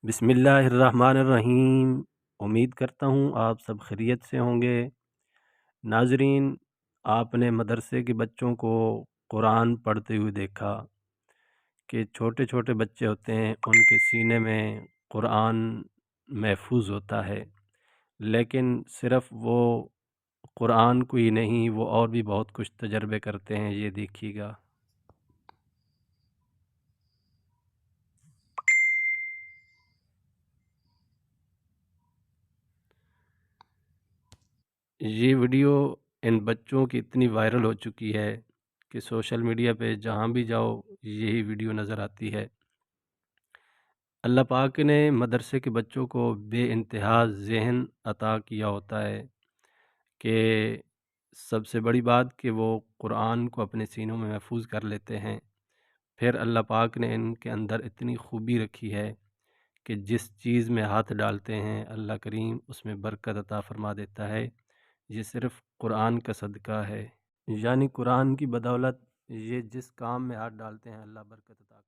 بسم اللہ الرحمن الرحیم۔ امید کرتا ہوں آپ سب خیریت سے ہوں گے۔ ناظرین، آپ نے مدرسے کے بچوں کو قرآن پڑھتے ہوئے دیکھا کہ چھوٹے چھوٹے بچے ہوتے ہیں، ان کے سینے میں قرآن محفوظ ہوتا ہے، لیکن صرف وہ قرآن کو ہی نہیں، وہ اور بھی بہت کچھ تجربے کرتے ہیں، یہ دیکھیے گا۔ یہ ویڈیو ان بچوں کی اتنی وائرل ہو چکی ہے کہ سوشل میڈیا پہ جہاں بھی جاؤ یہی ویڈیو نظر آتی ہے۔ اللہ پاک نے مدرسے کے بچوں کو بے انتہا ذہن عطا کیا ہوتا ہے کہ سب سے بڑی بات کہ وہ قرآن کو اپنے سینوں میں محفوظ کر لیتے ہیں۔ پھر اللہ پاک نے ان کے اندر اتنی خوبی رکھی ہے کہ جس چیز میں ہاتھ ڈالتے ہیں اللہ کریم اس میں برکت عطا فرما دیتا ہے۔ یہ صرف قرآن کا صدقہ ہے، یعنی قرآن کی بدولت یہ جس کام میں ہاتھ ڈالتے ہیں اللہ برکت عطا